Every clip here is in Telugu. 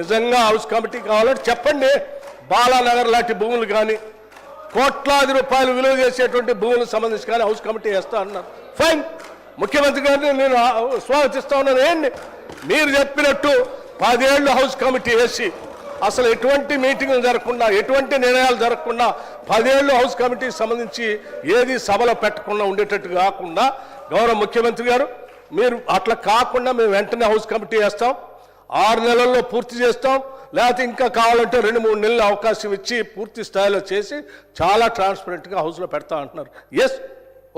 నిజంగా హౌస్ కమిటీ కావాలంటే చెప్పండి. బాలానగర్ లాంటి భూములు కానీ కోట్లాది రూపాయలు విలువ చేసేటువంటి భూములకు సంబంధించి కానీ హౌస్ కమిటీ వేస్తా అన్నారు. ఫైన్, ముఖ్యమంత్రి గారిని నేను స్వాగతిస్తా ఉన్నాను. ఏంటి మీరు చెప్పినట్టు 10 ఏళ్ళు హౌస్ కమిటీ వేసి అసలు ఎటువంటి మీటింగ్లు జరగకుండా ఎటువంటి నిర్ణయాలు జరగకుండా 10 ఏళ్ళు హౌస్ కమిటీకి సంబంధించి ఏది సభలో పెట్టకుండా ఉండేటట్టు కాకుండా గౌరవ ముఖ్యమంత్రి గారు మీరు అట్లా కాకుండా మేము వెంటనే హౌస్ కమిటీ వేస్తాం, 6 నెలల్లో పూర్తి చేస్తాం, లేకపోతే ఇంకా కావాలంటే 2-3 నెలలు అవకాశం ఇచ్చి పూర్తి స్థాయిలో చేసి చాలా ట్రాన్స్పరెంట్గా హౌస్లో పెడతా అంటున్నారు. ఎస్,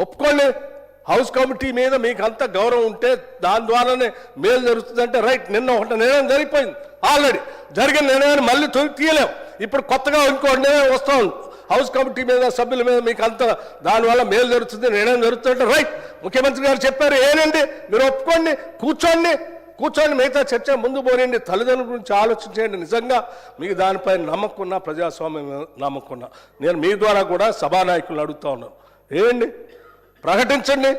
ఒప్పుకోండి. హౌస్ కమిటీ మీద మీకు అంత గౌరవం ఉంటే దాని ద్వారానే మేలు జరుగుతుందంటే రైట్. నిన్న ఒక నిర్ణయం జరిగిపోయింది, ఆల్రెడీ జరిగిన నిర్ణయాన్ని మళ్ళీ తీయలేం. ఇప్పుడు కొత్తగా ఇంకో నిర్ణయం వస్తూ ఉంది. హౌస్ కమిటీ మీద సభ్యుల మీద మీకు అంత దానివల్ల మేలు జరుగుతుంది, నిర్ణయం జరుగుతుందంటే రైట్. ముఖ్యమంత్రి గారు చెప్పారు, ఏనండి మీరు ఒప్పుకోండి, కూర్చోండి మిగతా చర్చ ముందు పోనండి, తల్లిదండ్రుల గురించి ఆలోచించండి. నిజంగా మీకు దానిపై నమ్మకం ఉన్నా, ప్రజాస్వామ్యం నమ్మకం ఉన్నా నేను మీ ద్వారా కూడా సభానాయకులను అడుగుతా ఉన్నాను. ఏంటి ప్రకటించండి,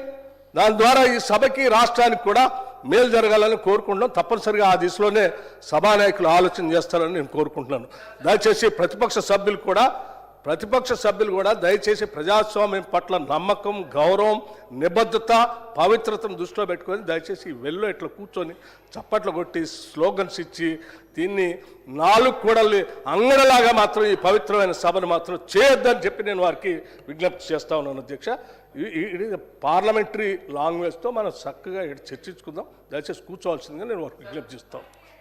దాని ద్వారా ఈ సభకి రాష్ట్రానికి కూడా మేలు జరగాలని కోరుకుంటున్నాం. తప్పనిసరిగా ఆ దిశలోనే సభానాయకులు ఆలోచన చేస్తారని నేను కోరుకుంటున్నాను. దయచేసి ప్రతిపక్ష సభ్యులు కూడా దయచేసి ప్రజాస్వామ్యం పట్ల నమ్మకం, గౌరవం, నిబద్ధత, పవిత్రతను దృష్టిలో పెట్టుకొని దయచేసి వెల్లో ఇట్లా కూర్చొని చప్పట్లు కొట్టి స్లోగన్స్ ఇచ్చి దీన్ని 4 కూడలి అంగడలాగా మాత్రం ఈ పవిత్రమైన సభను మాత్రం చేయొద్దని చెప్పి నేను వారికి విజ్ఞప్తి చేస్తా ఉన్నాను. అధ్యక్ష, ఇది పార్లమెంటరీ లాంగ్వేజ్తో మనం చక్కగా చర్చించుకుందాం. దయచేసి కూర్చోవాల్సిందిగా నేను వారికి విజ్ఞప్తి చేస్తాను.